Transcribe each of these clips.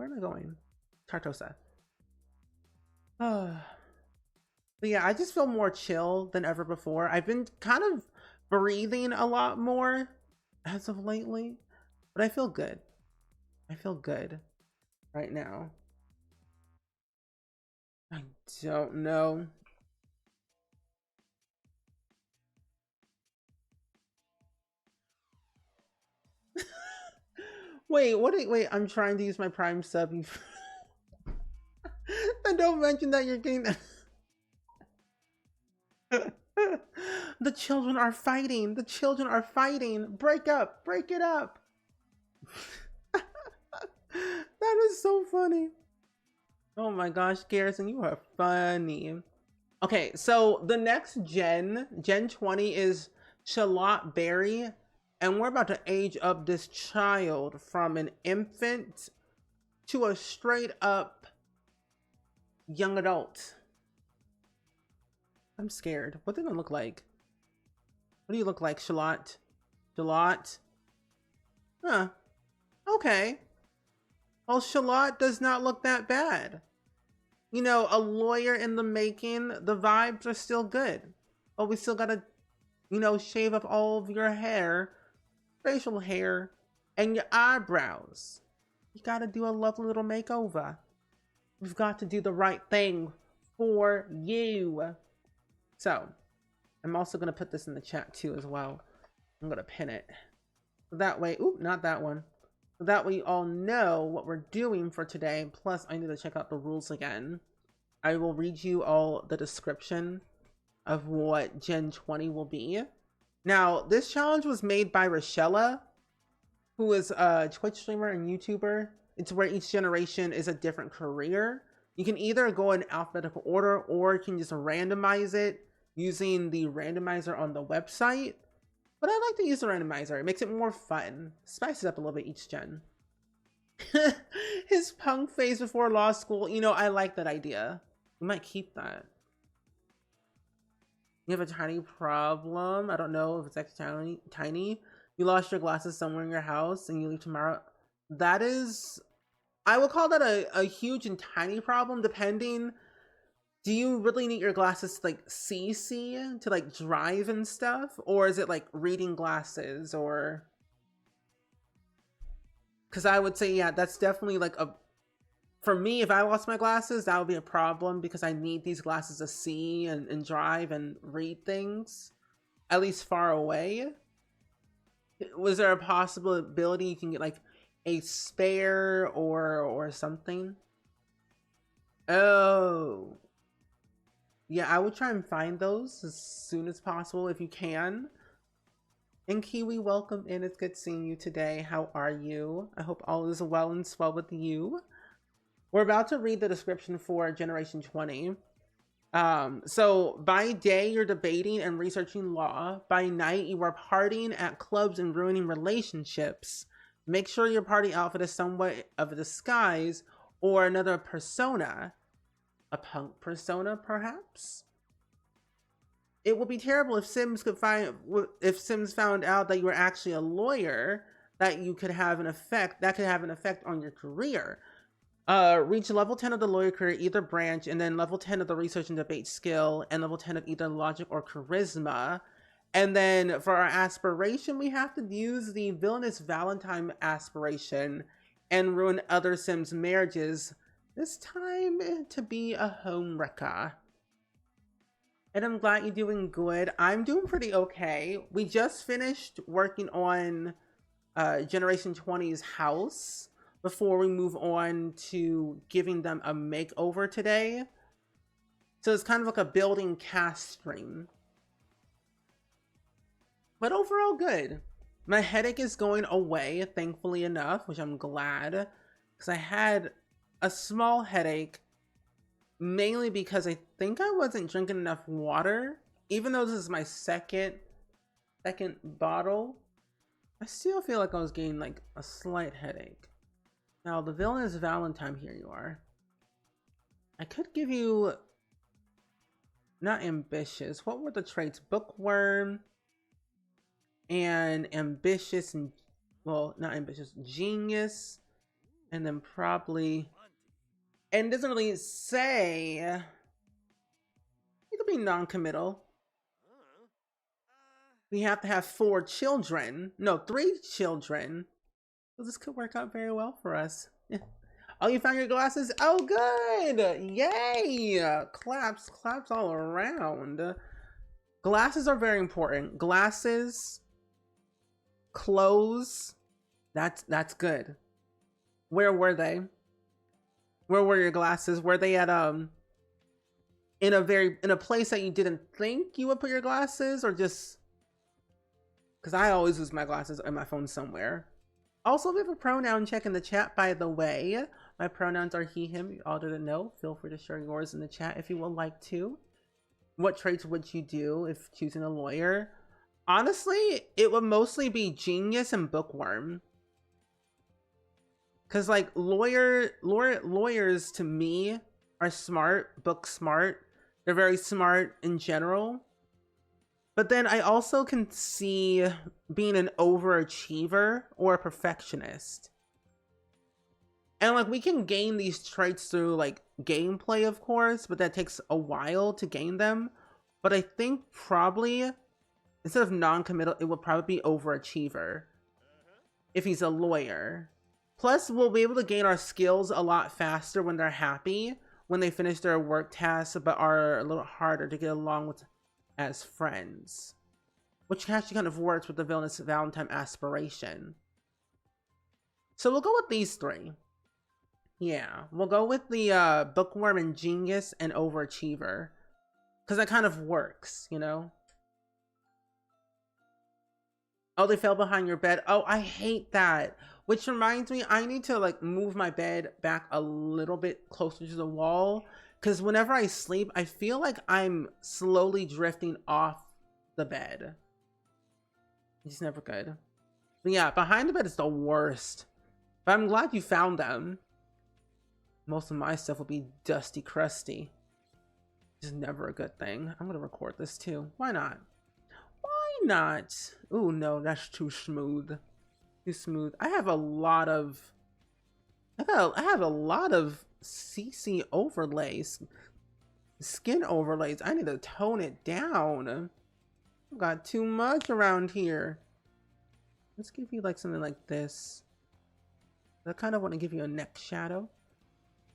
Where am I going? Tartosa. But yeah, I just feel more chill than ever before. I've been kind of breathing a lot more as of lately, but I feel good. I feel good right now. I don't know. Wait, I'm trying to use my Prime sub. And don't mention that you're getting the children are fighting. The children are fighting. Break up. Break it up. That is so funny. Oh my gosh, Garrison, you are funny. Okay, so the next Gen 20, is Charlotte Berry, and we're about to age up this child from an infant to a straight up young adult. I'm scared. What did it look like? What do you look like, Charlotte? Charlotte? Huh. Okay. Well, Charlotte does not look that bad. You know, a lawyer in the making, the vibes are still good. But we still gotta, you know, shave up all of your hair, facial hair, and your eyebrows. You gotta do a lovely little makeover. We've got to do the right thing for you. So, I'm also gonna put this in the chat too as well. I'm gonna pin it. So that way, oop, not that one. So that way you all know what we're doing for today. Plus, I need to check out the rules again. I will read you all the description of what Gen 20 will be. Now, this challenge was made by Rochella, who is a Twitch streamer and YouTuber. It's where each generation is a different career. You can either go in alphabetical order, or you can just randomize it using the randomizer on the website. But I like to use the randomizer. It makes it more fun. Spice it up a little bit each gen. His punk phase before law school. You know, I like that idea. We might keep that. You have a tiny problem. I don't know if it's actually tiny. You lost your glasses somewhere in your house and you leave tomorrow. That is, I would call that a huge and tiny problem, depending. Do you really need your glasses to like see to like drive and stuff? Or is it like reading glasses? Or, because I would say, yeah, that's definitely like a, for me, if I lost my glasses, that would be a problem, because I need these glasses to see and drive and read things, at least far away. Was there a possibility you can get like a spare or something? Oh. Yeah, I would try and find those as soon as possible if you can. And Kiwi, welcome in. It's good seeing you today. How are you? I hope all is well and swell with you. We're about to read the description for Generation 20. So by day, you're debating and researching law. By night, you are partying at clubs and ruining relationships. Make sure your party outfit is somewhat of a disguise or another persona. A punk persona, perhaps? It would be terrible if Sims found out that you were actually a lawyer, that could have an effect on your career. Reach level 10 of the lawyer career, either branch, and then level 10 of the research and debate skill, and level 10 of either logic or charisma. And then for our aspiration, we have to use the villainous Valentine aspiration and ruin other Sims marriages, this time to be a home wrecker. And I'm glad you're doing good. I'm doing pretty okay. We just finished working on Generation 20's house before we move on to giving them a makeover today. So it's kind of like a building cast stream. But overall good. My headache is going away, thankfully enough, which I'm glad. Because I had a small headache, mainly because I think I wasn't drinking enough water. Even though this is my second bottle, I still feel like I was getting like a slight headache. Now the villain is Valentine. Here you are. I could give you, not ambitious. What were the traits? Bookworm and ambitious, and well, not ambitious, genius And then probably, and it doesn't really say, it'll be non-committal. We have to have 4 children. No, 3 children. So this could work out very well for us. Oh, you found your glasses? Oh, good! Yay! Claps all around. Glasses are very important. Glasses, clothes, that's good. Where were they? Where were your glasses? Were they at in a place that you didn't think you would put your glasses, or just because I always lose my glasses and my phone somewhere. Also, we have a pronoun check in the chat, by the way. My pronouns are he, him. You all didn't know. Feel free to share yours in the chat if you would like to. What traits would you do if choosing a lawyer? Honestly, it would mostly be genius and bookworm. Because, like, lawyers to me are smart, book smart. They're very smart in general. But then I also can see being an overachiever or a perfectionist. And like we can gain these traits through like gameplay, of course, but that takes a while to gain them. But I think probably instead of non-committal, it would probably be overachiever if he's a lawyer. Plus, we'll be able to gain our skills a lot faster when they're happy, when they finish their work tasks, but are a little harder to get along with as friends, which actually kind of works with the villainous Valentine aspiration. So we'll go with these 3. Yeah, we'll go with the bookworm and genius and overachiever, because that kind of works, you know. Oh, they fell behind your bed. Oh, I hate that. Which reminds me, I need to like move my bed back a little bit closer to the wall, because whenever I sleep, I feel like I'm slowly drifting off the bed. It's never good. But yeah, behind the bed is the worst. But I'm glad you found them. Most of my stuff will be dusty, crusty. It's never a good thing. I'm gonna record this too. Why not? Why not? Ooh, no, that's too smooth. Too smooth. I have a lot of CC overlays, skin overlays. I need to tone it down. I've got too much around here. Let's give you like something like this. I kind of want to give you a neck shadow.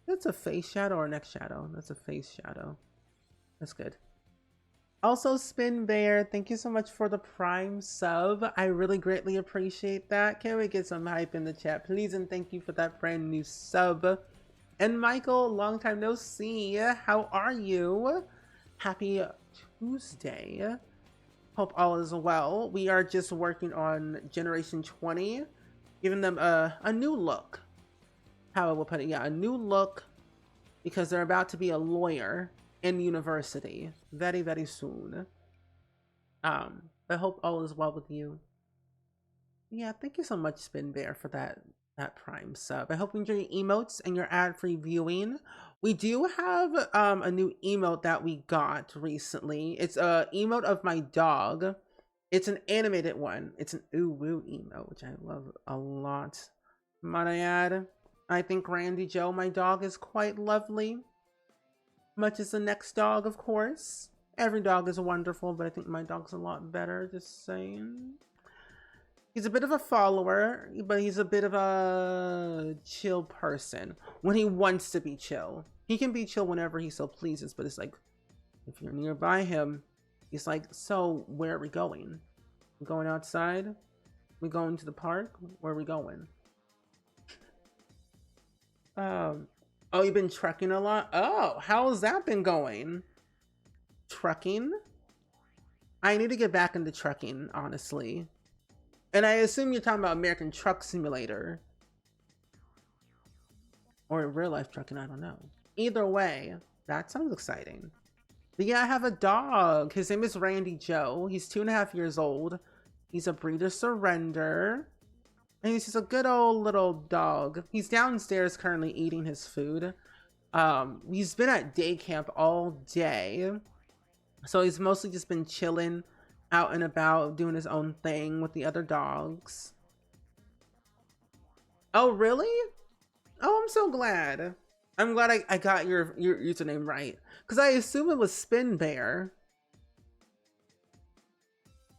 That's a face shadow or a neck shadow. That's a face shadow. That's good. Also, Spin Bear, thank you so much for the Prime sub. I really greatly appreciate that. Can we get some hype in the chat, please? And thank you for that brand new sub. And Michael, long time no see. How are you? Happy Tuesday. Hope all is well. We are just working on Generation 20, giving them a new look. How I will put it, yeah, a new look, because they're about to be a lawyer in university very, very soon. I hope all is well with you. Yeah, thank you so much, Spin Bear, for that Prime sub. I hope you enjoy your emotes and your ad-free viewing. We do have a new emote that we got recently. It's a emote of my dog. It's an animated one. It's an ooh woo emote, which I love a lot. Might I add? I think Randy Joe, my dog, is quite lovely. Much as the next dog, of course. Every dog is wonderful, but I think my dog's a lot better, just saying. He's a bit of a follower, but he's a bit of a chill person when he wants to be chill. He can be chill whenever he so pleases, but it's like, if you're nearby him, he's like, so where are we going? We going outside? We going to the park? Where are we going? Oh, you've been trucking a lot? Oh, how's that been going? Trucking? I need to get back into trucking, honestly. And I assume you're talking about American Truck Simulator. Or real life trucking, I don't know. Either way, that sounds exciting. But yeah, I have a dog. His name is Randy Joe. He's 2.5 years old. He's a breeder surrender. And he's just a good old little dog. He's downstairs currently eating his food. He's been at day camp all day. So he's mostly just been chilling out and about, doing his own thing with the other dogs. Oh, really? Oh, I'm so glad. I'm glad I got your username right. Because I assume it was Spin Bear.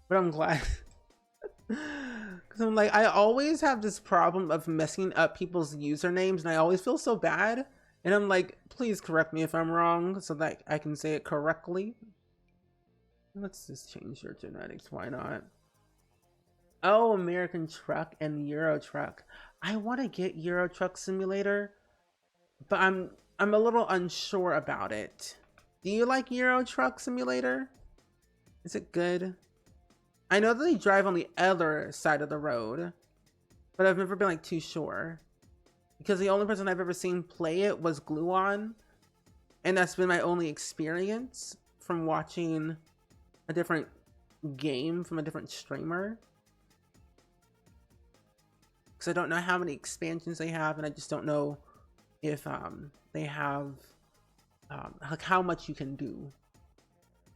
But I'm glad. Because I'm like, I always have this problem of messing up people's usernames, and I always feel so bad. And I'm like, please correct me if I'm wrong so that I can say it correctly. Let's just change your genetics. Why not? Oh, American Truck and Euro Truck. I want to get Euro Truck Simulator, but I'm a little unsure about it. Do you like Euro Truck Simulator? Is it good? I know that they drive on the other side of the road, but I've never been like too sure. Because the only person I've ever seen play it was Gluon, and that's been my only experience from watching a different game from a different streamer. Because I don't know how many expansions they have, and I just don't know if they have like how much you can do.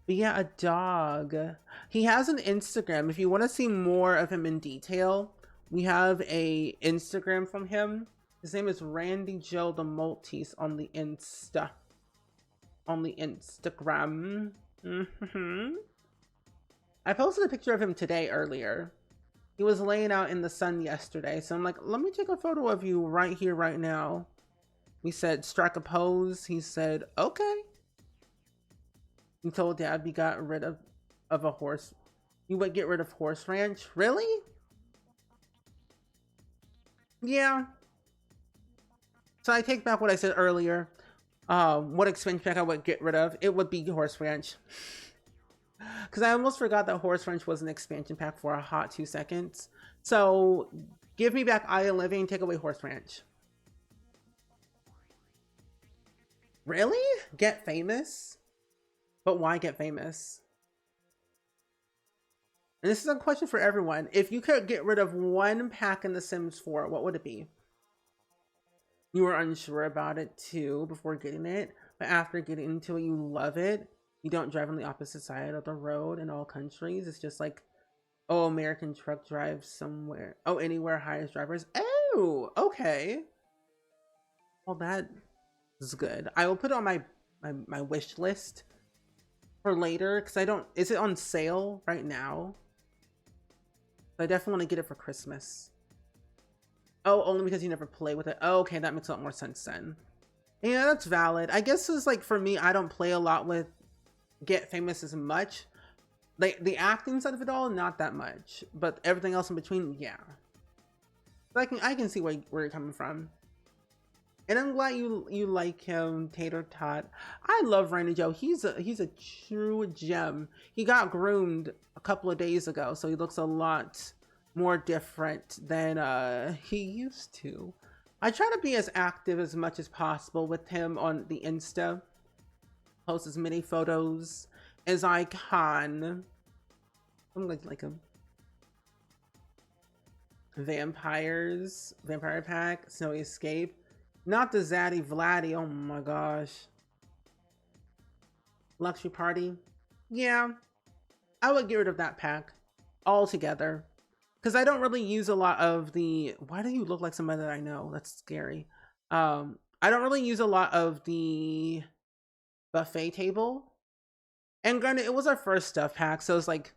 But yeah, a dog. He has an Instagram. If you want to see more of him in detail, we have a Instagram from him. His name is Randy Joe the Maltese on the Instagram. I posted a picture of him today earlier. He was laying out in the sun yesterday, so I'm like, let me take a photo of you right here, right now. We said, strike a pose. He said, okay. He told Dad we got rid of a horse. You would get rid of Horse Ranch? Really? Yeah. So I take back what I said earlier. What expansion pack I would get rid of? It would be Horse Ranch. Because I almost forgot that Horse Ranch was an expansion pack for a hot 2 seconds. So give me back Isle Living, take away Horse Ranch. Really? Get famous? But why get famous? And this is a question for everyone. If you could get rid of one pack in The Sims 4, what would it be? You were unsure about it too before getting it, but after getting into it, you love it. You don't drive on the opposite side of the road in all countries. It's just like, oh, American Truck drives somewhere. Oh, anywhere hires drivers. Oh, okay. Well, that is good. I will put it on my wish list for later, because I don't, is it on sale right now? I definitely want to get it for Christmas. Oh, only because you never play with it. Oh, okay, that makes a lot more sense then. Yeah, that's valid. I guess it's like, for me, I don't play a lot with Get Famous as much. Like the acting side of it all, not that much, but everything else in between, yeah. So I can see where you're coming from. And I'm glad you like him, Tater Tot. I love Randy Joe. He's a true gem. He got groomed a couple of days ago, so he looks a lot more different than he used to. I try to be as active as much as possible with him on the Insta. Post as many photos as I can. I'm like him. Vampires, Vampire Pack, Snowy Escape. Not the Zaddy Vladdy, oh my gosh. Luxury Party. Yeah, I would get rid of that pack altogether. Because I don't really use a lot of the... Why do you look like somebody that I know? That's scary. I don't really use a lot of the buffet table. And granted, it was our first stuff pack, so it's like...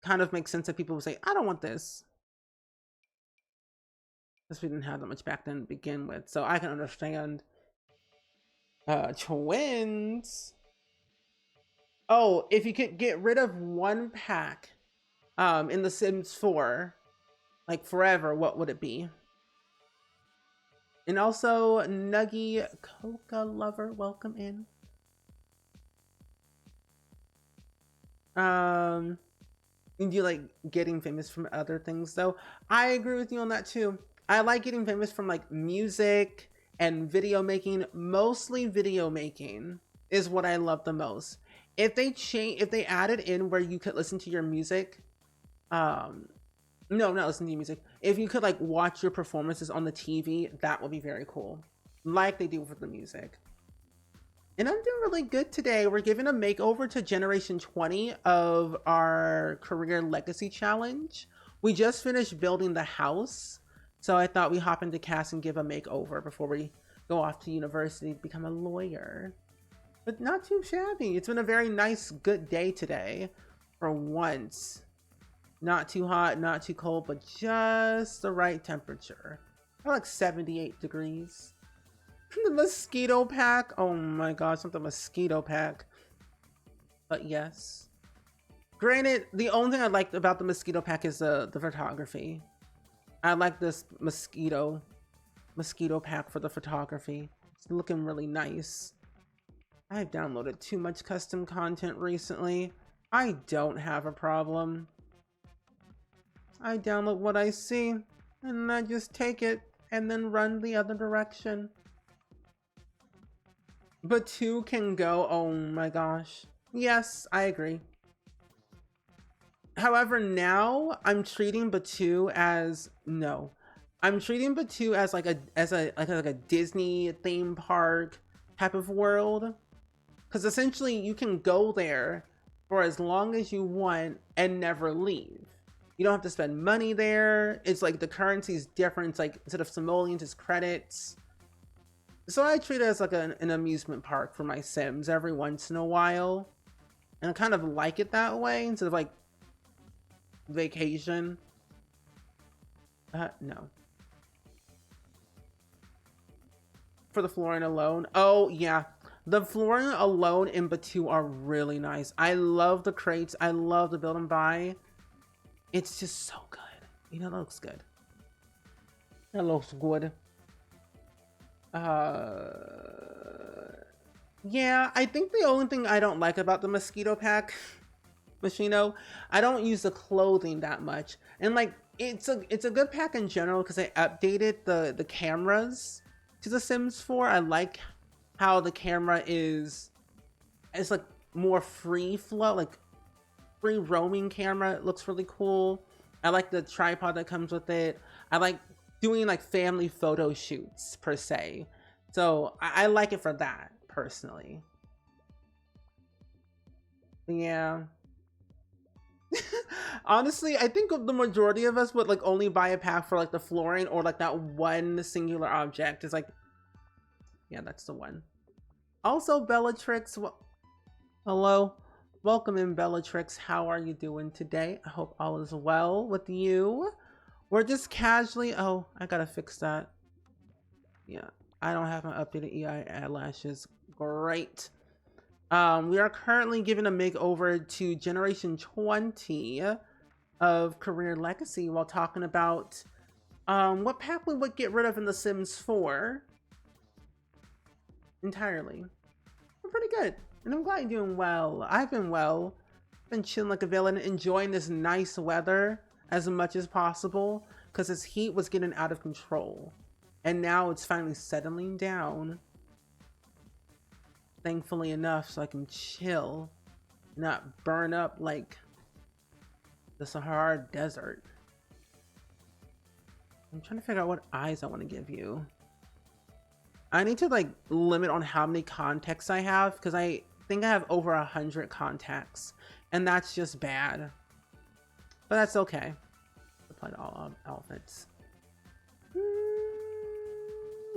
kind of makes sense that people would say, I don't want this. Because we didn't have that much back then to begin with. So I can understand. Twins. Oh, if you could get rid of one pack in The Sims 4, like forever, what would it be? And also, Nuggy Coca Lover, welcome in. Do you like getting famous from other things though? I agree with you on that too. I like getting famous from like music and video making. Mostly video making is what I love the most. If they added in where you could listen to your music, no, not listen to your music. If you could like watch your performances on the TV, that would be very cool. Like they do with the music. And I'm doing really good today. We're giving a makeover to Generation 20 of our Career Legacy Challenge. We just finished building the house. So I thought we hop into cast and give a makeover before we go off to university to become a lawyer. But not too shabby. It's been a very nice, good day today for once. Not too hot, not too cold, but just the right temperature. I like 78 degrees. The mosquito pack. Oh my gosh, not the mosquito pack. But yes. Granted, the only thing I liked about the mosquito pack is the photography. I like this mosquito pack for the photography. It's looking really nice. I've downloaded too much custom content recently. I don't have a problem. I download what I see and I just take it and then run the other direction. But two can go. Oh my gosh. Yes, I agree. However, now I'm treating Batu as no. I'm treating Batu as like a Disney theme park type of world. Because essentially you can go there for as long as you want and never leave. You don't have to spend money there. It's like the currency is different. It's like instead of simoleons, it's credits. So I treat it as like an amusement park for my Sims every once in a while. And I kind of like it that way instead of like vacation. No. For the flooring alone. Oh, yeah. The flooring alone in Batu are really nice. I love the crates. I love the build and buy. It's just so good. You know, that looks good. That looks good. Yeah, I think the only thing I don't like about the mosquito pack, Machino, I don't use the clothing that much. And like, it's a good pack in general because I updated the cameras to The Sims 4. I like how the camera it's like more free flow, like free roaming camera. It looks really cool. I like the tripod that comes with it. I like doing like family photo shoots per se. So I like it for that personally. Yeah. Honestly, I think the majority of us would like only buy a pack for like the flooring or like that one singular object. It's like, yeah, that's the one. Also, Bellatrix, hello. Welcome in, Bellatrix. How are you doing today? I hope all is well with you. We're just casually, oh, I gotta fix that. Yeah, I don't have my updated EI eyelashes. Great. We are currently giving a makeover to Generation 20 of Career Legacy while talking about what pack we would get rid of in The Sims 4 entirely. We're pretty good, and I'm glad you're doing well. I've been well. Been chilling like a villain, enjoying this nice weather as much as possible because this heat was getting out of control. And now it's finally settling down. Thankfully enough, so I can chill, not burn up like the Sahara Desert. I'm trying to figure out what eyes I want to give you. I need to like limit on how many contacts I have because I think I have over 100 contacts, and that's just bad. But that's okay. Apply to all outfits.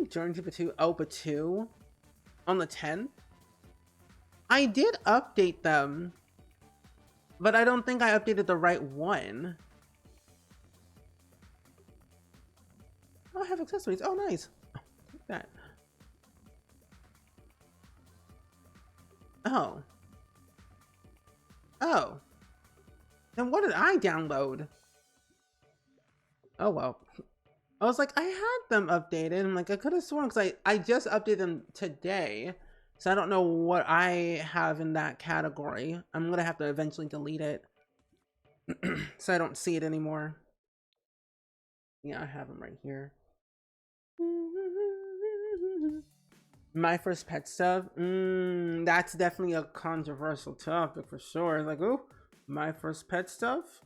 Journey to Batu. Oh, Batu on the 10th. I did update them, but I don't think I updated the right one. Oh, I have accessories. Oh, nice. Take that. Oh. Oh. Then what did I download? Oh, well. I was like, I had them updated. I'm like, I could have sworn because I just updated them today. So I don't know what I have in that category. I'm going to have to eventually delete it. So I don't see it anymore. Yeah, I have them right here. My first pet stuff? That's definitely a controversial topic for sure. Like, oh, my first pet stuff?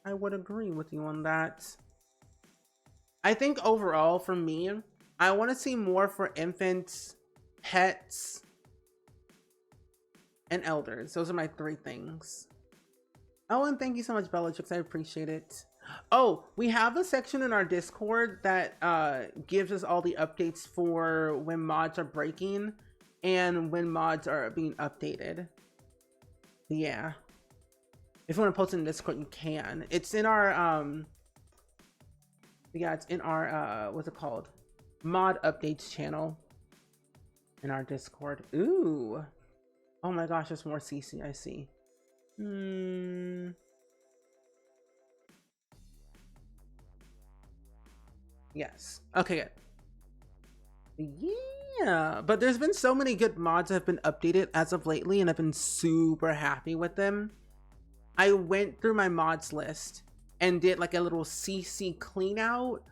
I would agree with you on that. I think overall for me, I want to see more for infants, pets, and elders. Those are my three things. Oh, and thank you so much, Bellatrix. I appreciate it. Oh, we have a section in our Discord that gives us all the updates for when mods are breaking and when mods are being updated. Yeah. If you want to post it in Discord, you can. It's in our yeah, it's in our what's it called? Mod updates channel in our Discord. Ooh. Oh my gosh, there's more CC, I see. Yes. Okay, good. Yeah, but there's been so many good mods that have been updated as of lately, and I've been super happy with them. I went through my mods list and did like a little CC clean out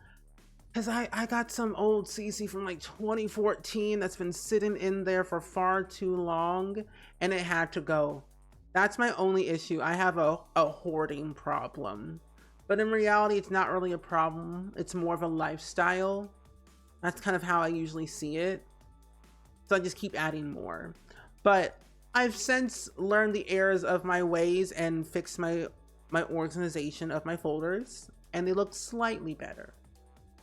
because I got some old CC from like 2014 that's been sitting in there for far too long and it had to go. That's my only issue. I have a hoarding problem, but in reality, it's not really a problem. It's more of a lifestyle. That's kind of how I usually see it. So I just keep adding more. But I've since learned the errors of my ways and fixed my organization of my folders, and they look slightly better.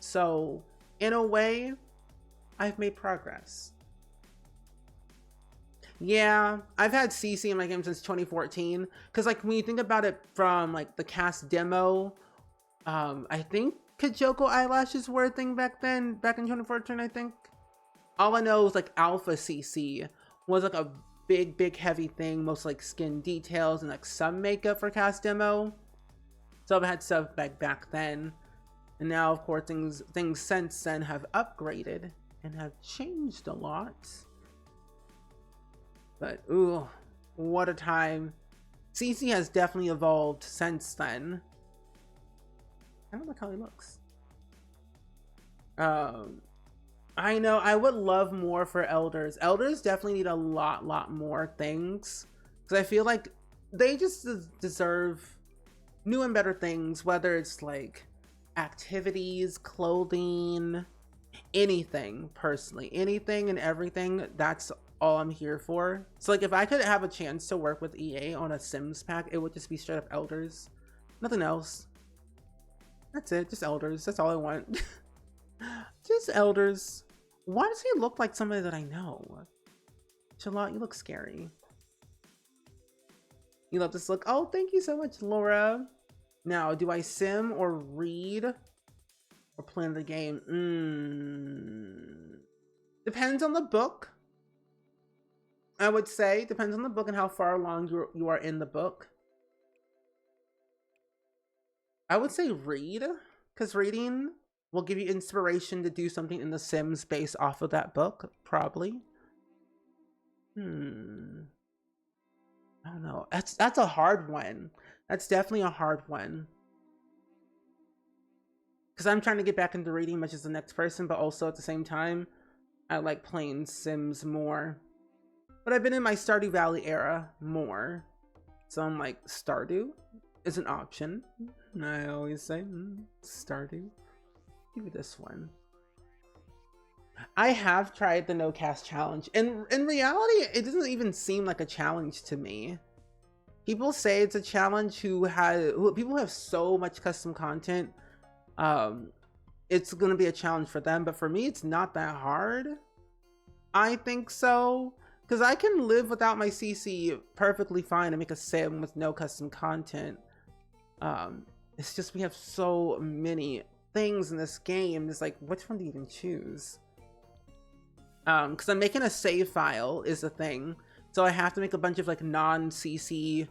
So in a way, I've made progress. Yeah, I've had CC in my game since 2014. Because like when you think about it from like the cast demo, I think Kajoko eyelashes were a thing back then, back in 2014, I think. All I know is like alpha CC was like a big heavy thing, most like skin details and like some makeup for cast demo. So I've had stuff back then, and now of course things since then have upgraded and have changed a lot. But ooh, what a time. CC has definitely evolved since then. I don't like how he looks. I know I would love more for elders. Elders definitely need a lot more things, because I feel like they just deserve new and better things, whether it's like activities, clothing, anything. Personally, anything and everything, that's all I'm here for. So like if I could have a chance to work with EA on a Sims pack, it would just be straight up elders, nothing else. That's it, just elders. That's all I want. Just elders. Why does he look like somebody that I know? Charlotte, you look scary. You love this look. Oh, thank you so much, Laura. Now, do I sim or read or plan the game? Depends on the book. I would say depends on the book and how far along you are in the book. I would say read, because reading will give you inspiration to do something in The Sims based off of that book, probably. I don't know. That's a hard one. That's definitely a hard one. Because I'm trying to get back into reading much as the next person, but also at the same time, I like playing Sims more. But I've been in my Stardew Valley era more. So I'm like, Stardew is an option. I always say, Stardew. Give me this one. I have tried the no cast challenge, and in reality, it doesn't even seem like a challenge to me. People say it's a challenge people who have so much custom content. It's gonna be a challenge for them, but for me, it's not that hard. I think so, because I can live without my CC perfectly fine and make a sim with no custom content. It's just we have so many things in this game. It's like, which one do you even choose? Because I'm making a save file is the thing, so I have to make a bunch of like non-CC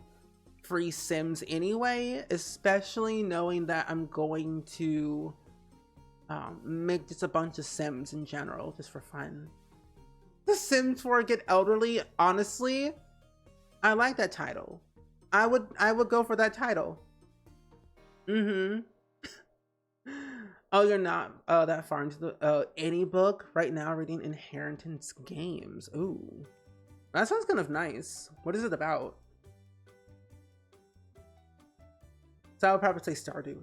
free sims anyway, especially knowing that I'm going to make just a bunch of sims in general just for fun. The Sims 4 Get Elderly, honestly, I like that title. I would go for that title. Oh, you're not that far into the any book right now. Reading Inheritance Games. Ooh, that sounds kind of nice. What is it about? So I would probably say Stardew.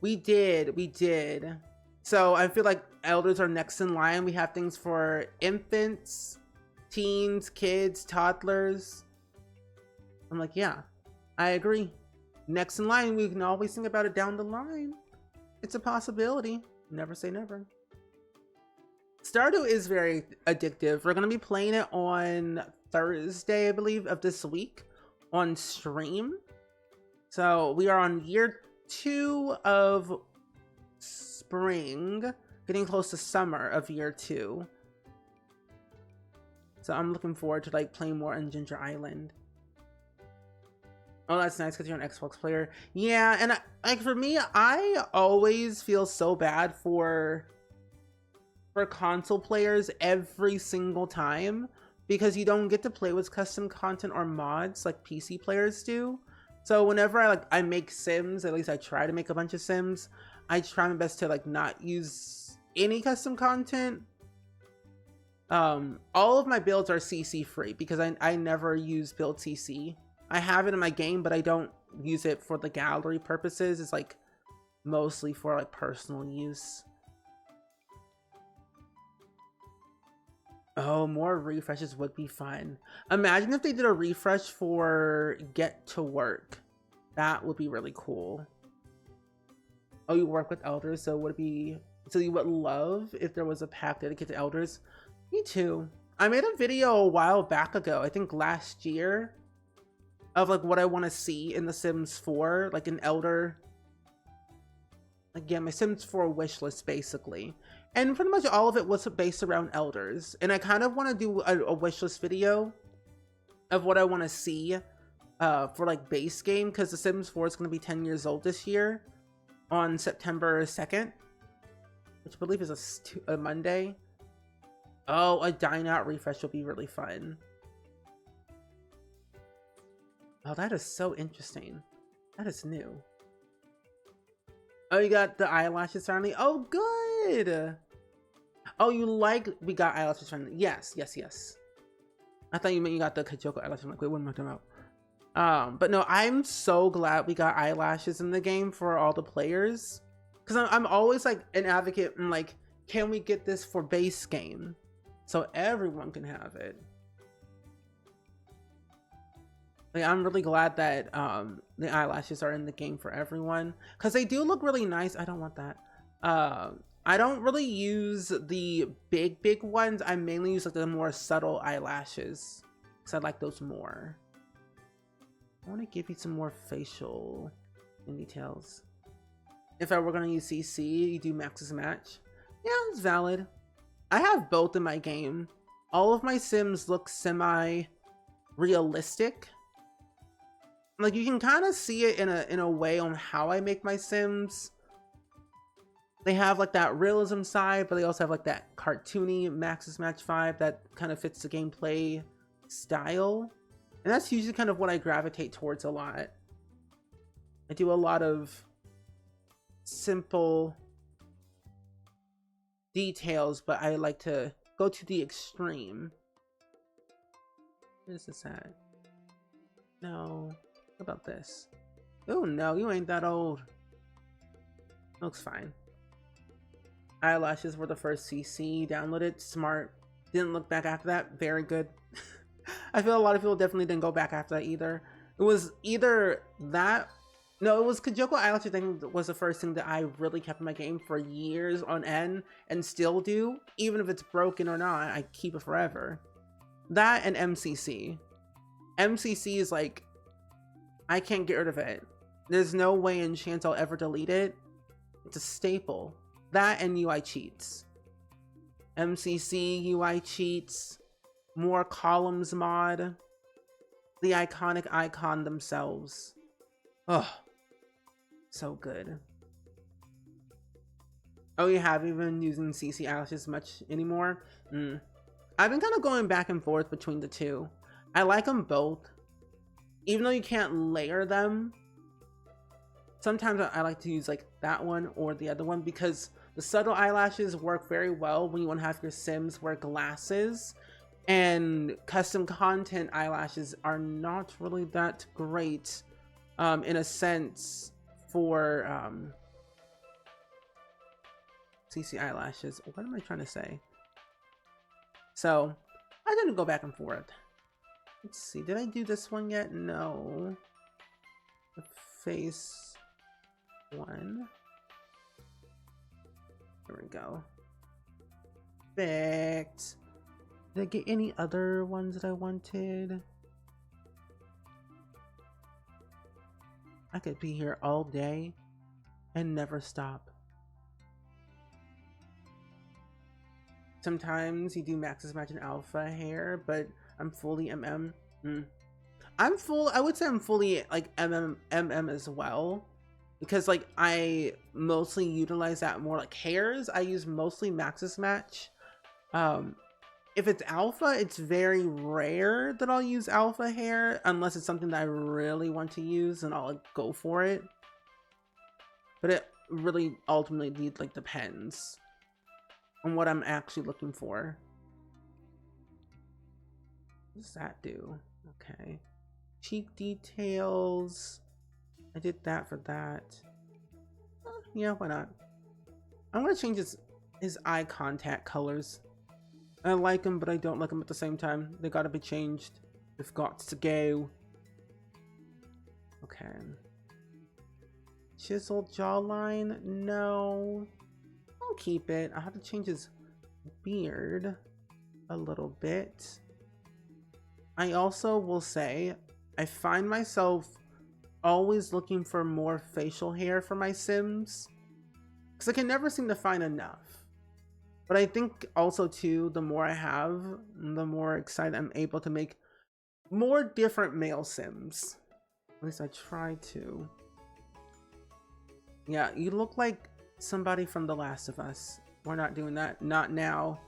We did. So I feel like elders are next in line. We have things for infants, teens, kids, toddlers. I'm like, yeah. I agree. Next in line, we can always think about it down the line. It's a possibility. Never say never. Stardew is very addictive. We're going to be playing it on Thursday, I believe, of this week on stream. So we are on year 2 of spring, getting close to summer of year 2. So I'm looking forward to like playing more on Ginger Island. Oh, that's nice because you're an Xbox player. Yeah, and like for me, I always feel so bad for console players every single time because you don't get to play with custom content or mods like PC players do. So whenever I make Sims, at least I try to make a bunch of Sims, I try my best to like not use any custom content. All of my builds are CC free because I never use build CC. I have it in my game, but I don't use it for the gallery purposes. It's like mostly for like personal use. Oh, more refreshes would be fun. Imagine if they did a refresh for Get to Work. That would be really cool. Oh, you work with elders, so would it be... So you would love if there was a pack dedicated to elders? Me too. I made a video a while back ago, I think last year, of like what I want to see in The Sims 4, like an elder... Like, yeah, my Sims 4 wish list, basically. And pretty much all of it was based around elders. And I kind of want to do a wish list video of what I want to see for like base game, because The Sims 4 is going to be 10 years old this year on September 2nd, which I believe is a Monday. Oh, a Dine Out refresh will be really fun. Oh, that is so interesting. That is new. Oh, you got the eyelashes finally. Oh, good. Oh, we got eyelashes finally. Yes, yes, yes. I thought you meant you got the Kajoko eyelashes. I'm like, wait, what am I talking about? But no, I'm so glad we got eyelashes in the game for all the players. Because I'm always like an advocate. I'm like, can we get this for base game? So everyone can have it. Like, I'm really glad that the eyelashes are in the game for everyone. Because they do look really nice. I don't want that. I don't really use the big ones. I mainly use like the more subtle eyelashes. Because I like those more. I want to give you some more facial details. If I were going to use CC, you do Max's Match. Yeah, it's valid. I have both in my game. All of my Sims look semi-realistic. Like, you can kind of see it in a way on how I make my Sims. They have like that realism side, but they also have like that cartoony Max's Match vibe that kind of fits the gameplay style. And that's usually kind of what I gravitate towards a lot. I do a lot of simple details, but I like to go to the extreme. What is this at? No. What about this? Oh no, you ain't that old. Looks fine. Eyelashes were the first CC. Downloaded. Smart. Didn't look back after that. Very good. I feel a lot of people definitely didn't go back after that either. It was either that... No, it was Kajoko Eyelashes thing was the first thing that I really kept in my game for years on end and still do. Even if it's broken or not, I keep it forever. That and MCC. MCC is like... I can't get rid of it. There's no way in chance I'll ever delete it. It's a staple. That and UI cheats. MCC, UI cheats, more columns mod, the iconic icon themselves. Oh, so good. Oh, you haven't been using CC eyelashes much anymore? I've been kind of going back and forth between the two. I like them both. Even though you can't layer them, sometimes I like to use like that one or the other one because the subtle eyelashes work very well when you want to have your Sims wear glasses, and custom content eyelashes are not really that great in a sense for CC eyelashes. What am I trying to say? So I didn't go back and forth. Let's see, did I do this one yet? No. the face one. There we go. Perfect. Did I get any other ones that I wanted? I could be here all day and never stop. Sometimes you do Max's Match and Alpha hair, but I'm fully MM. I would say I'm fully like MM as well. Because like I mostly utilize that more like hairs. I use mostly Max's Match. If it's alpha, it's very rare that I'll use alpha hair unless it's something that I really want to use, and I'll like, go for it. But it really ultimately like depends on what I'm actually looking for. What does that do? Okay. Cheek details. I did that for that. Yeah, why not? I'm gonna change his eye contact colors. I like them, but I don't like them at the same time. They gotta be changed. They've got to go. Okay. Chiseled jawline? No. I'll keep it. I have to change his beard a little bit. I also will say, I find myself always looking for more facial hair for my Sims. Because I can never seem to find enough. But I think also too, the more I have, the more excited I'm able to make more different male Sims. At least I try to. Yeah, you look like somebody from The Last of Us. We're not doing that. Not now.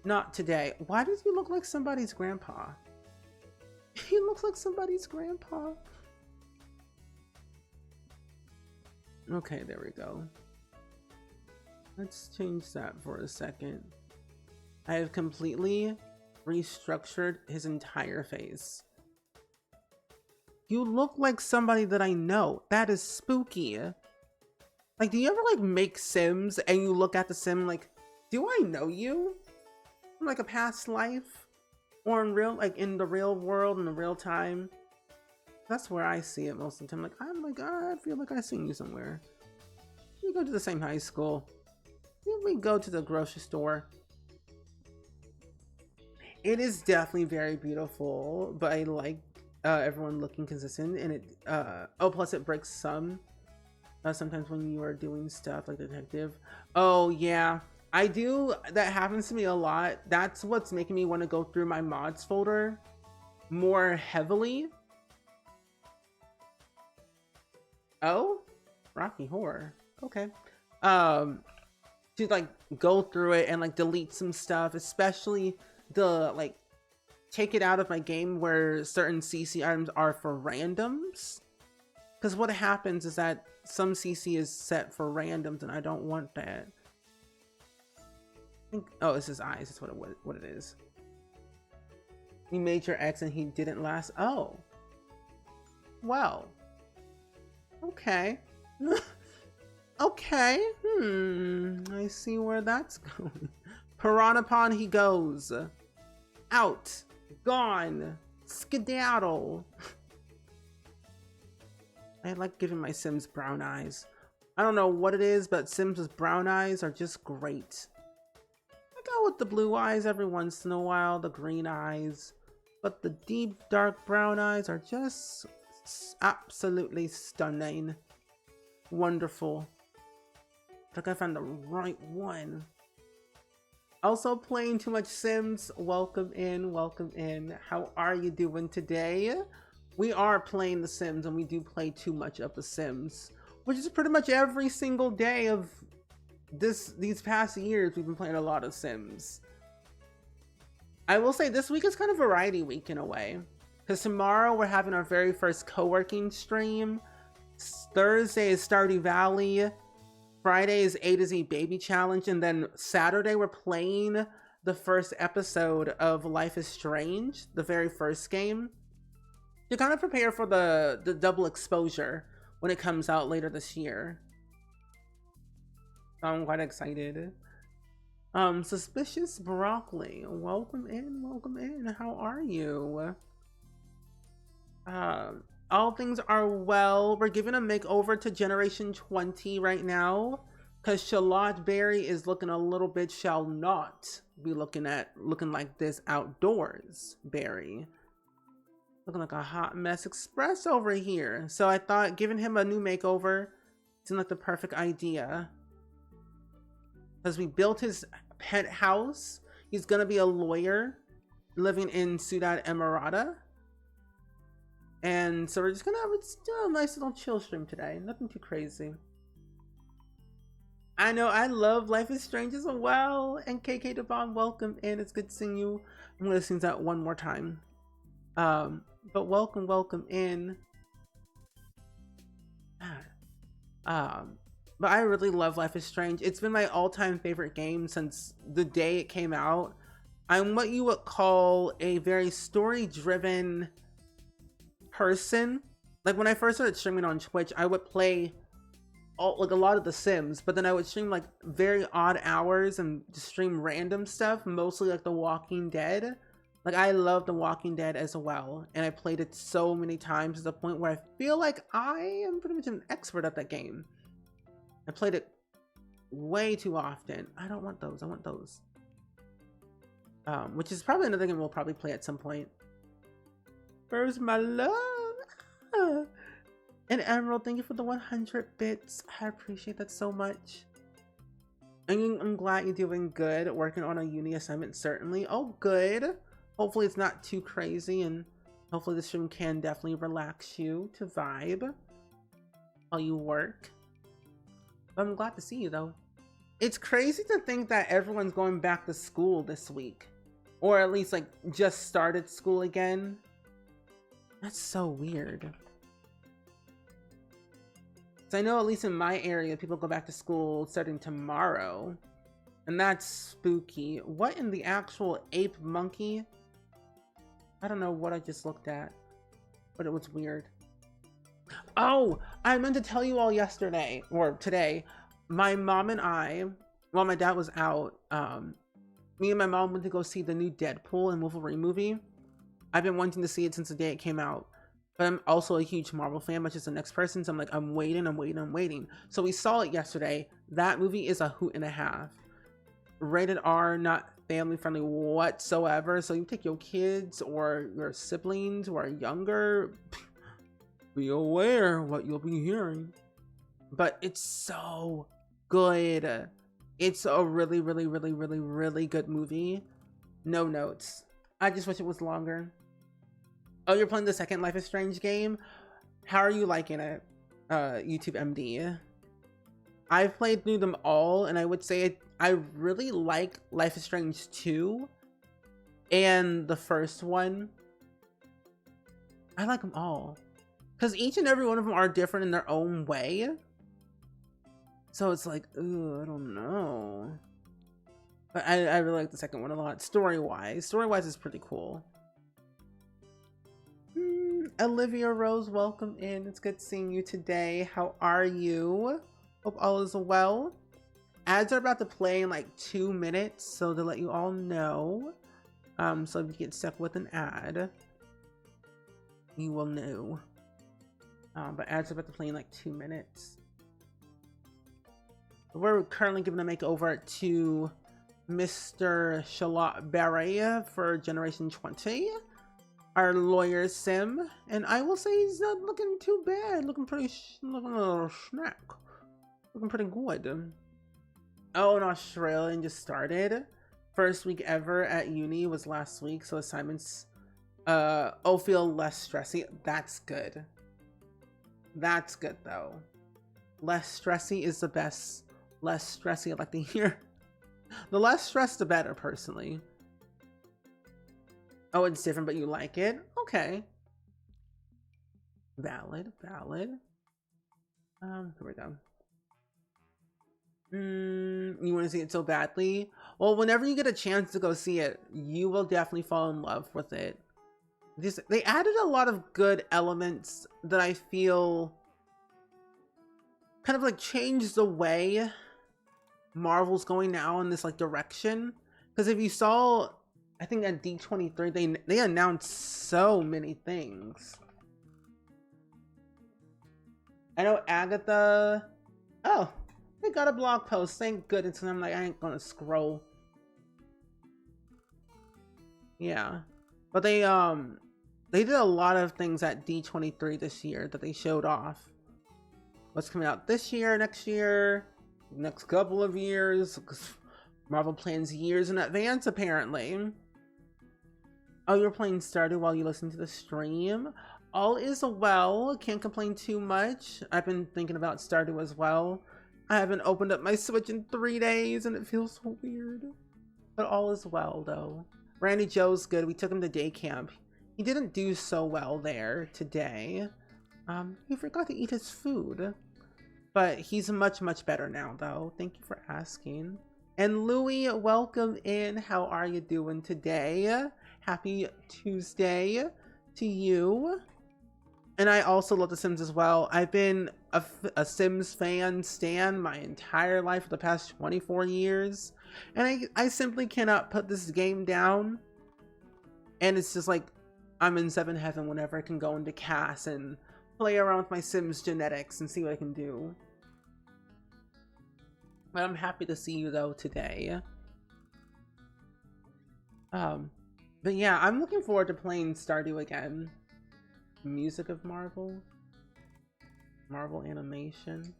Not today. Why does he look like somebody's grandpa? He looks like somebody's grandpa. Okay, there we go. Let's change that for a second. I have completely restructured his entire face. You look like somebody that I know. That is spooky. Like, do you ever like make Sims and you look at the Sim like, do I know you? From like a past life? Or in real, like in the real world, in the real time? That's where I see it most of the time. Like, I'm like, I feel like I've seen you somewhere. We go to the same high school. Did we go to the grocery store? It is definitely very beautiful, but I like everyone looking consistent, and it oh, plus it breaks some sometimes when you are doing stuff like detective. Oh yeah, I do. That happens to me a lot. That's what's making me want to go through my mods folder more heavily. Oh, Rocky Horror. Okay. To like go through it and like delete some stuff, especially the like take it out of my game where certain CC items are for randoms. Because what happens is that some CC is set for randoms and I don't want that. I think, oh, it's his eyes. That's what it is. He made your ex and he didn't last. Oh. Well. Okay. Okay. I see where that's going. Piranha Pond he goes. Out. Gone. Skedaddle. I like giving my Sims brown eyes. I don't know what it is, but Sims with brown eyes are just great. I go with the blue eyes every once in a while, the green eyes. But the deep, dark brown eyes are just absolutely stunning. Wonderful. I think I found the right one. Also playing too much Sims. Welcome in, welcome in. How are you doing today? We are playing The Sims and we do play too much of The Sims, which is pretty much every single day of these past years. We've been playing a lot of Sims. I will say this week is kind of variety week in a way, because tomorrow we're having our very first co-working stream. Thursday is Stardew Valley. Friday is A to Z Baby Challenge, and then Saturday we're playing the first episode of Life is Strange, the very first game, to kind of prepare for the double exposure when it comes out later this year. I'm quite excited. Suspicious Broccoli, welcome in, welcome in. How are you? All things are well. We're giving a makeover to Generation 20 right now because Charlotte Berry is looking a little bit shall not be looking like this outdoors Berry. Looking like a hot mess express over here. So I thought giving him a new makeover seemed like the perfect idea. Because we built his pet house. He's gonna be a lawyer living in Ciudad Emirata. And so we're just gonna have a nice little chill stream today. Nothing too crazy. I know, I love Life is Strange as well. And KK Devon, welcome in. It's good seeing you. I'm gonna sing that one more time. But welcome in. But I really love Life is Strange. It's been my all-time favorite game since the day it came out. I'm what you would call a very story-driven person. Like when I first started streaming on Twitch, I would play a lot of The Sims, but then I would stream like very odd hours and just stream random stuff, mostly like The Walking Dead. Like I love The Walking Dead as well, and I played it so many times to the point where I feel like I am pretty much an expert at that game. I played it way too often. I don't want those. I want those. Which is probably another game we'll probably play at some point. Where's my love? And Emerald, thank you for the 100 bits. I appreciate that so much. And I'm glad you're doing good. Working on a uni assignment, certainly. Oh, good. Hopefully it's not too crazy, and hopefully the stream can definitely relax you to vibe while you work. But I'm glad to see you, though. It's crazy to think that everyone's going back to school this week. Or at least, like, just started school again. That's so weird. So I know at least in my area, people go back to school starting tomorrow. And that's spooky. What in the actual ape monkey? I don't know what I just looked at, but it was weird. Oh, I meant to tell you all yesterday, or today, my mom and I, while my dad was out, me and my mom went to go see the new Deadpool and Wolverine movie. I've been wanting to see it since the day it came out, but I'm also a huge Marvel fan, much as the next person, so I'm like, I'm waiting. So we saw it yesterday. That movie is a hoot and a half. Rated R, not family friendly whatsoever, so you take your kids or your siblings who are younger, be aware what you'll be hearing. But it's so good. It's a really good movie. No notes. I just wish it was longer. Oh, you're playing the second Life is Strange game? How are you liking it, YouTube MD? I've played through them all, and I would say I really like Life is Strange 2 and the first one. I like them all. Because each and every one of them are different in their own way. So it's like, ooh, I don't know. But I really like the second one a lot. Story-wise is pretty cool. Olivia Rose, welcome in. It's good seeing you today. How are you? Hope all is well. Ads are about to play in like 2 minutes, so to let you all know. So if you get stuck with an ad, you will know. But ads are about to play in like 2 minutes. We're currently giving a makeover to Mr. Charlotte Berry for Generation 20, our lawyer sim, and I will say he's not looking too bad. Looking a little snack. Looking pretty good. Oh, and Australian just started. First week ever at uni was last week, so assignments feel less stressy. That's good. That's good though. Less stressy is the best. Less stressy, I'd like to hear. The less stress, the better, personally. Oh, it's different, but you like it? Okay. Valid. Here we go. You want to see it so badly? Well, whenever you get a chance to go see it, you will definitely fall in love with it. They added a lot of good elements that I feel kind of like changed the way Marvel's going now in this like direction. Because if you saw, I think at D23 they announced so many things. I know Agatha. Oh, they got a blog post. Thank goodness. And I'm like, I ain't gonna scroll. Yeah, but they did a lot of things at D23 this year that they showed off. What's coming out this year, next year, next couple of years. Marvel plans years in advance, apparently. Oh, you're playing Stardew while you listen to the stream. All is well. Can't complain too much. I've been thinking about Stardew as well. I haven't opened up my Switch in 3 days and it feels so weird. But all is well, though. Randy Joe's good. We took him to day camp. He didn't do so well there today. He forgot to eat his food. But he's much, much better now, though. Thank you for asking. And Louie, welcome in. How are you doing today? Happy Tuesday to you. And I also love The Sims as well. I've been a Sims stan my entire life for the past 24 years. And I simply cannot put this game down. And it's just like, I'm in 7 heaven whenever I can go into CAS and play around with my Sims genetics and see what I can do. But I'm happy to see you though today. But yeah, I'm looking forward to playing Stardew again. Music of Marvel. Marvel animation.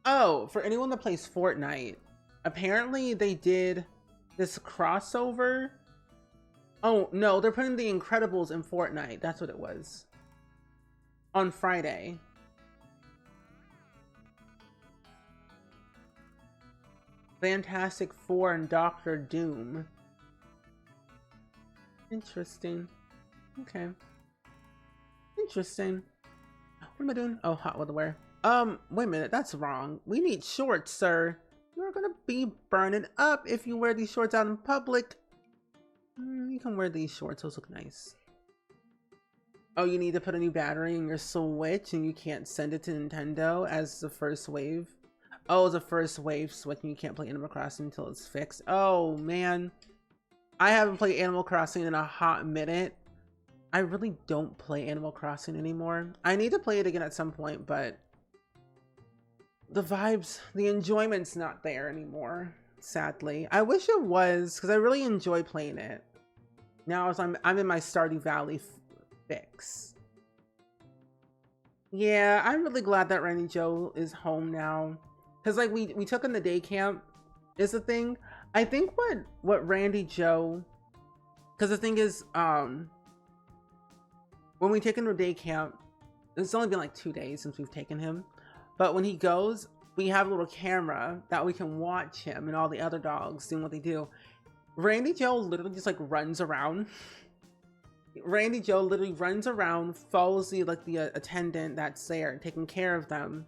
Oh, for anyone that plays Fortnite, apparently they did this crossover. Oh no, they're putting The Incredibles in Fortnite. That's what it was. On Friday. Fantastic Four and Doctor Doom. Interesting. Okay. Interesting. What am I doing? Oh, hot weather wear. Wait a minute, that's wrong. We need shorts, sir. You're gonna be burning up if you wear these shorts out in public. You can wear these shorts, those look nice. Oh, you need to put a new battery in your Switch and you can't send it to Nintendo as the first wave. Oh, the first wave Switch and you can't play Animal Crossing until it's fixed. Oh, man. I haven't played Animal Crossing in a hot minute. I really don't play Animal Crossing anymore. I need to play it again at some point, but the vibes, the enjoyment's not there anymore, sadly. I wish it was, because I really enjoy playing it. Now as I'm in my Stardew Valley fix. Yeah, I'm really glad that Randy Joe is home now. Because like we took him to day camp is the thing. I think what Randy Joe, because the thing is, when we take him to day camp, it's only been like 2 days since we've taken him. But when he goes, we have a little camera that we can watch him and all the other dogs doing what they do. Randy Joe literally just like runs around. Randy Joe literally runs around, follows the attendant that's there, taking care of them,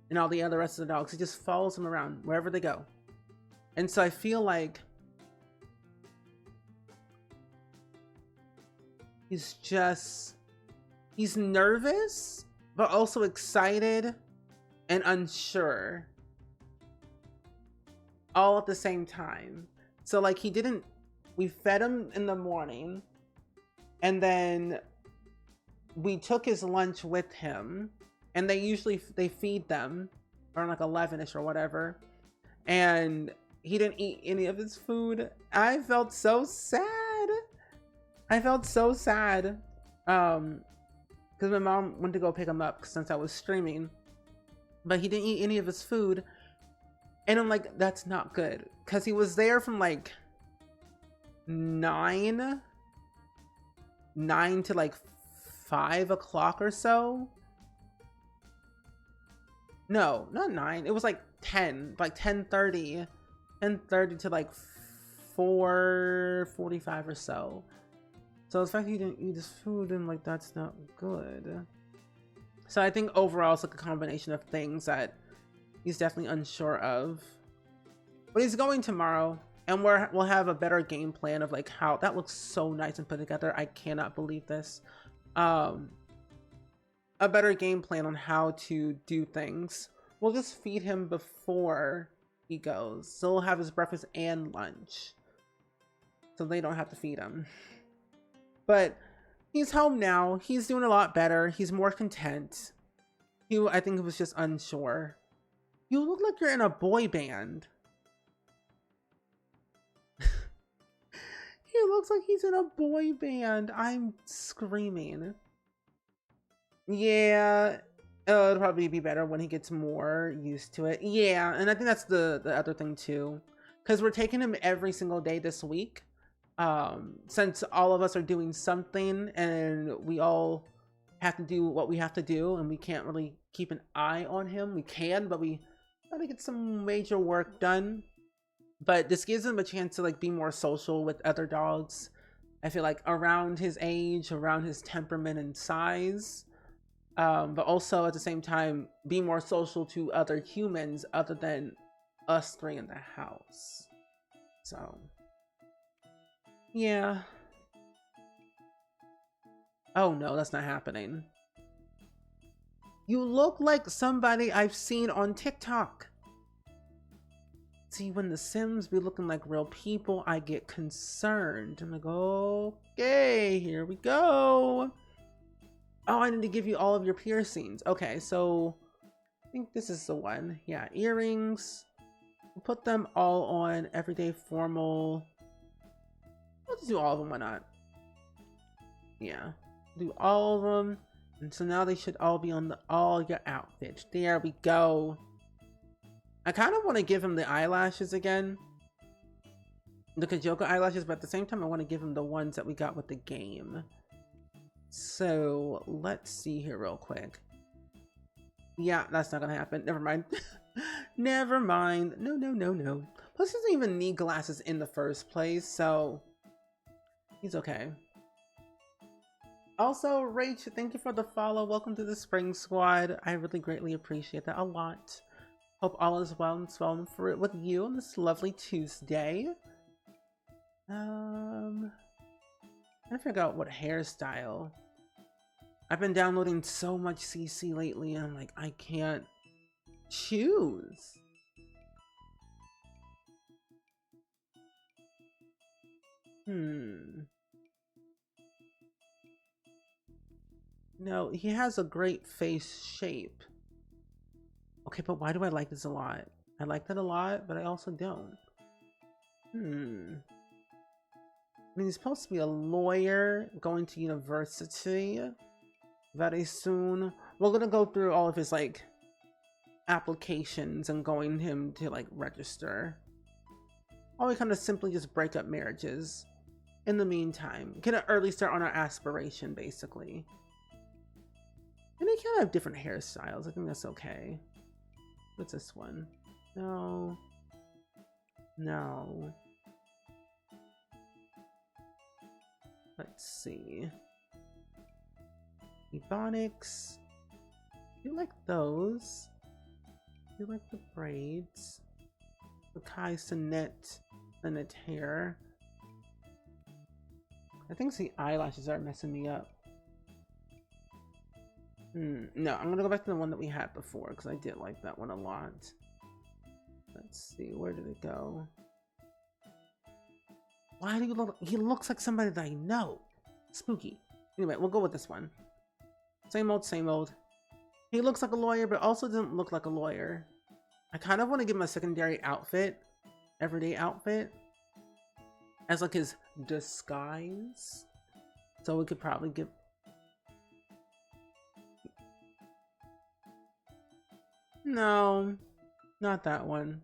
and all the other rest of the dogs. He just follows them around wherever they go. And so I feel like he's nervous, but also excited and unsure all at the same time. So like we fed him in the morning and then we took his lunch with him, and they feed them around like 11ish or whatever. And he didn't eat any of his food. I felt so sad. Because my mom went to go pick him up since I was streaming, but he didn't eat any of his food. And I'm like, that's not good, because he was there from like 9 to like 5 o'clock or so. No, not 9. It was like 10, like 10:30 to like 4:45 or so. So the fact he didn't eat his food, and like, that's not good. So I think overall it's like a combination of things that he's definitely unsure of. But he's going tomorrow, and we'll have a better game plan of like how that looks so nice and put together. I cannot believe this. A better game plan on how to do things. We'll just feed him before he goes, so he'll have his breakfast and lunch, so they don't have to feed him. But He's home now. He's doing a lot better. He's more content. I think he was just unsure. You look like you're in a boy band. He looks like he's in a boy band. I'm screaming. Yeah, it'll probably be better when he gets more used to it. Yeah, and I think that's the other thing too. Because we're taking him every single day this week. Since all of us are doing something and we all have to do what we have to do and we can't really keep an eye on him. We can, but we gotta get some major work done. But this gives him a chance to like be more social with other dogs. I feel like around his age, around his temperament and size. But also at the same time, be more social to other humans other than us three in the house. So, yeah. Oh no, that's not happening. You look like somebody I've seen on TikTok. See, when the Sims be looking like real people, I get concerned. I'm like, okay, here we go. Oh, I need to give you all of your piercings. Okay, so I think this is the one. Yeah, earrings. We'll put them all on everyday formal. I'll just do all of them, why not? Yeah, do all of them. And so now they should all be on all your outfits. There we go. I kind of want to give him the eyelashes again. The Kajoko eyelashes, but at the same time I want to give him the ones that we got with the game. So let's see here real quick. Yeah, that's not gonna happen. Never mind. Never mind. No, no, no, no. Plus he doesn't even need glasses in the first place, so he's okay. Also, Rach, thank you for the follow. Welcome to the Spring Squad. I really greatly appreciate that a lot. Hope all is well and swell for it with you on this lovely Tuesday. I'm trying to figure out what hairstyle. I've been downloading so much CC lately and I'm like, I can't choose. No, he has a great face shape. Okay, but why do I like this a lot? I like that a lot, but I also don't. I mean, he's supposed to be a lawyer going to university very soon. We're gonna go through all of his like applications and going him to like register. Or we kind of simply just break up marriages in the meantime. Get an early start on our aspiration, basically. And they can have different hairstyles. I think that's okay. What's this one? No. No. Let's see. Ebonics. You like those? You like the braids? The Kai Sonnet hair. I think the eyelashes are messing me up. No, I'm gonna go back to the one that we had before because I did like that one a lot. Let's see, where did it go? Why do you look? He looks like somebody that I know. Spooky. Anyway, we'll go with this one. Same old, same old. He looks like a lawyer, but also doesn't look like a lawyer. I kind of want to give him a secondary outfit, everyday outfit, as like his disguise. So we could probably give. No, not that one.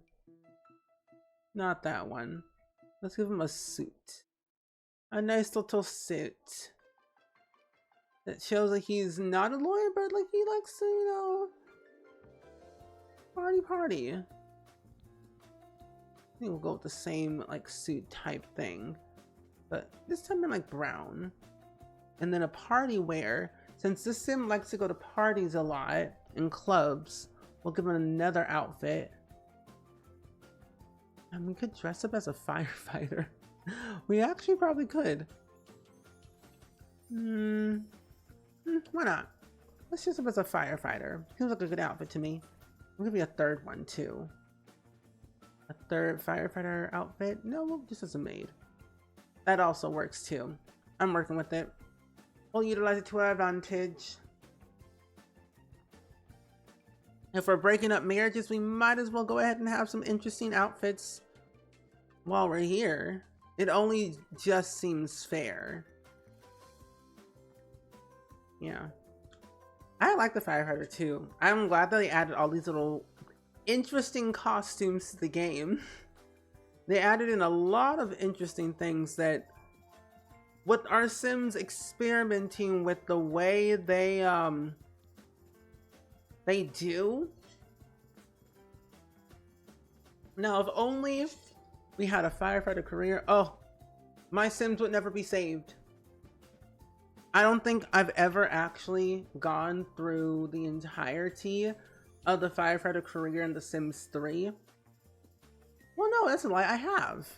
Not that one. Let's give him a suit. A nice little suit. That shows like he's not a lawyer, but like he likes to, you know, party. I think we'll go with the same like suit type thing. But this time in like brown. And then a party wear. Since this sim likes to go to parties a lot and clubs, we'll give him another outfit. And we could dress up as a firefighter. We actually probably could. Why not? Let's dress up as a firefighter. Seems like a good outfit to me. I'll give you a third one too. A third firefighter outfit? No, just as a maid. That also works too. I'm working with it. We'll utilize it to our advantage. If we're breaking up marriages, we might as well go ahead and have some interesting outfits while we're here. It only just seems fair. Yeah. I like the firefighter too. I'm glad that they added all these little interesting costumes to the game. They added in a lot of interesting things that, with our Sims experimenting with the way they do. Now, if only we had a firefighter career, oh, my Sims would never be saved. I don't think I've ever actually gone through the entirety of the firefighter career in The Sims 3. Well, no, that's a lie. I have.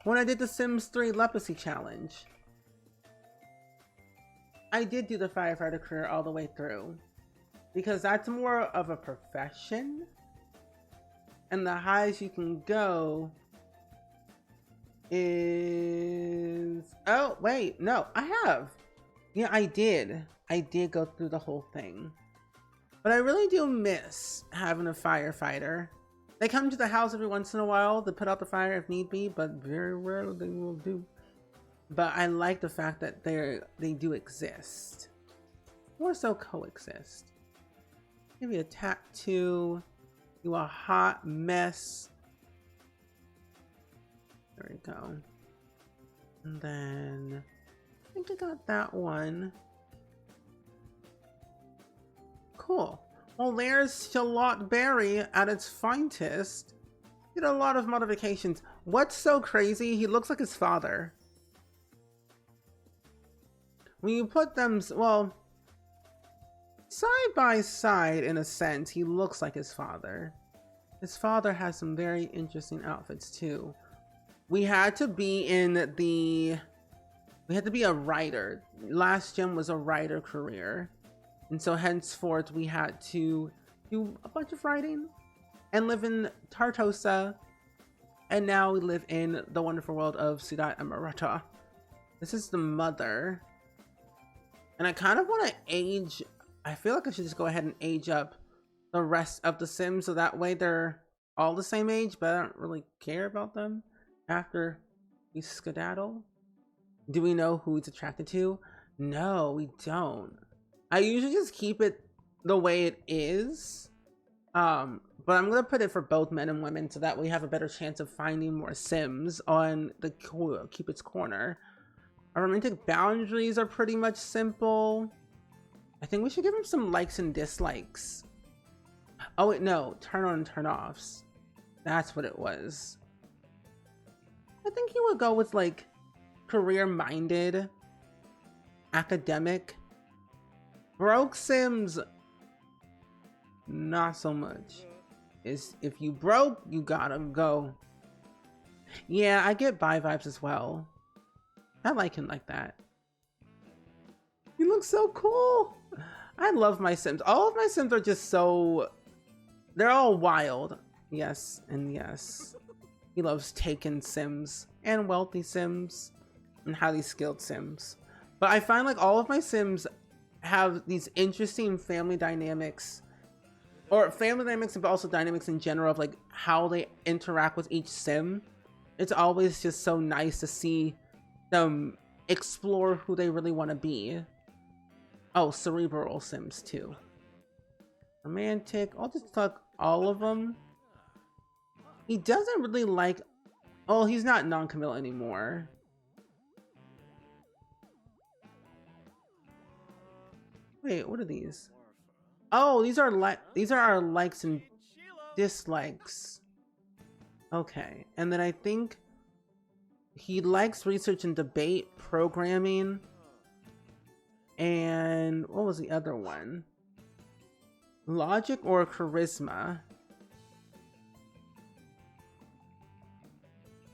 When I did the Sims 3 Leprosy Challenge, I did do the firefighter career all the way through. Because that's more of a profession. And the highest you can go is... Oh, wait, no, I have. Yeah, I did. I did go through the whole thing. But I really do miss having a firefighter. They come to the house every once in a while to put out the fire if need be, but very rarely they will do. But I like the fact that they do exist. More so coexist. Give you a tattoo. You a hot mess. There we go. And then I think I got that one. Cool. Well, there's Charlotte Berry at its finest. Did a lot of modifications. What's so crazy? He looks like his father. When you put them, well, side by side, in a sense, he looks like his father. His father has some very interesting outfits too. We had to be a writer. Last gen was a writer career. And so henceforth we had to do a bunch of writing and live in Tartosa. And now we live in the wonderful world of Ciudad Amarata. This is the mother. And I kind of want to age. I feel like I should just go ahead and age up the rest of the Sims so that way they're all the same age, but I don't really care about them after we skedaddle. Do we know who he's attracted to? No, we don't. I usually just keep it the way it is. But I'm gonna put it for both men and women so that we have a better chance of finding more Sims on the Cupid's Corner. Our romantic boundaries are pretty much simple. I think we should give him some likes and dislikes. Oh wait, no, turn on and turn offs. That's what it was. I think he would go with like career-minded, academic. Broke Sims, not so much. Is if you broke, you gotta go. Yeah, I get bi vibes as well. I like him like that. He looks so cool. I love my Sims. All of my Sims are just so... They're all wild. Yes, and yes. He loves taken Sims and wealthy Sims and highly skilled Sims. But I find like all of my Sims have these interesting family dynamics, or family dynamics, but also dynamics in general of like how they interact with each Sim. It's always just so nice to see them explore who they really want to be. Oh, cerebral Sims too. Romantic. I'll just talk all of them. He doesn't really like... Oh, he's not non-committal anymore. Wait, what are these? Oh, these are our likes and dislikes. Okay, and then I think he likes research and debate, programming, and what was the other one? Logic or charisma.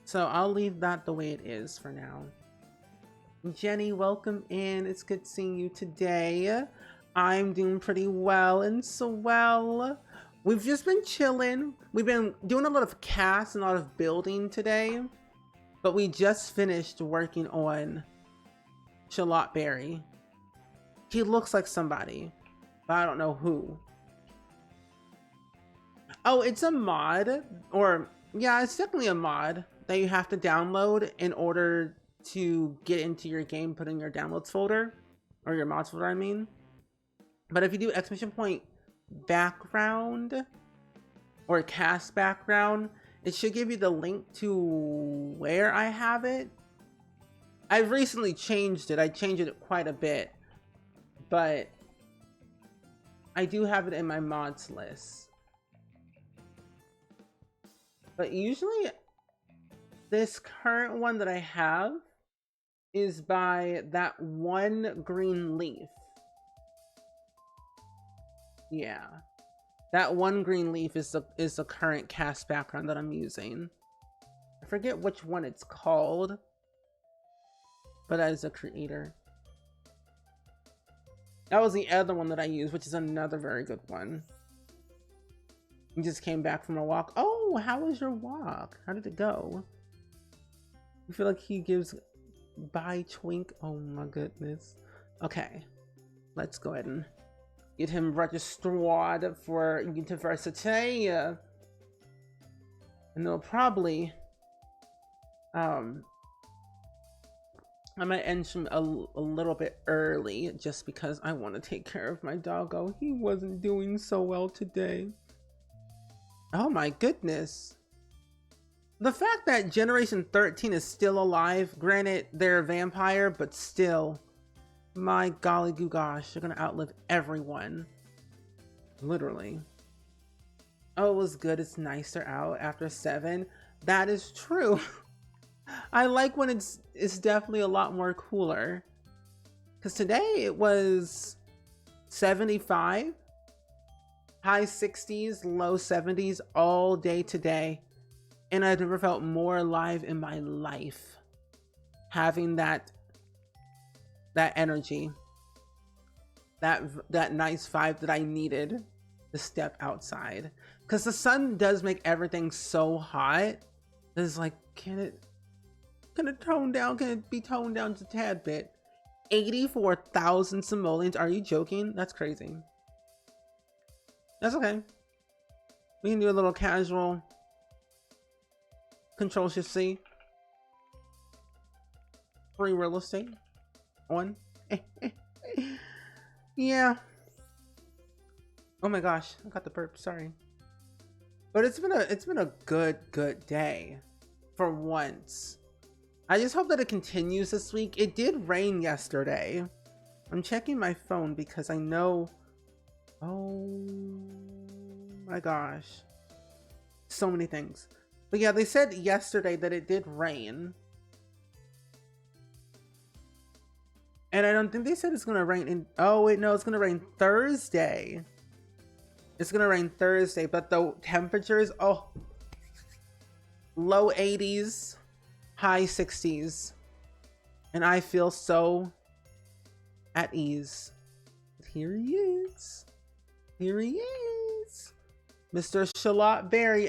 So I'll leave that the way it is for now. Jenny, welcome in. It's good seeing you today. I'm doing pretty well and swell. We've just been chilling. We've been doing a lot of casts and a lot of building today, but we just finished working on Shallot Berry. He looks like somebody, but I don't know who. Oh, it's a mod, or yeah, it's definitely a mod that you have to download in order to get into your game, put in your downloads folder, or your mods folder, I mean. But if you do exclamation point background or cast background, it should give you the link to where I have it. I've recently changed it. I changed it quite a bit, but I do have it in my mods list. But usually this current one that I have is by that one green leaf. Yeah. That one green leaf is the current cast background that I'm using. I forget which one it's called, but that is a creator. That was the other one that I used, which is another very good one. You just came back from a walk. Oh, how was your walk? How did it go? I feel like he gives bye twink. Oh my goodness. Okay, let's go ahead and get him registered for university. And they'll probably I might end him a little bit early just because I want to take care of my doggo. He wasn't doing so well today. Oh my goodness. The fact that Generation 13 is still alive, granted they're a vampire, but still, my golly goo gosh, they're gonna outlive everyone. Literally. Oh, it was good. It's nicer out after 7. That is true. I like when it's definitely a lot more cooler. Because today it was 75, high 60s, low 70s all day today. And I've never felt more alive in my life. Having that energy. That nice vibe that I needed to step outside. Because the sun does make everything so hot. It's like, can it tone down? Can it be toned down just a tad bit? 84,000 simoleons. Are you joking? That's crazy. That's okay. We can do a little casual Control Shift C. Free real estate. On. Yeah. Oh my gosh, I got the burp. Sorry. But it's been a good day for once. I just hope that it continues this week. It did rain yesterday. I'm checking my phone because I know. Oh my gosh. So many things. But yeah, they said yesterday that it did rain. And I don't think they said it's gonna rain in. Oh wait, no, it's gonna rain Thursday. It's gonna rain Thursday, but the temperatures, oh, low 80s, high 60s. And I feel so at ease. Here he is. Here he is. Mr. Shallot Berry.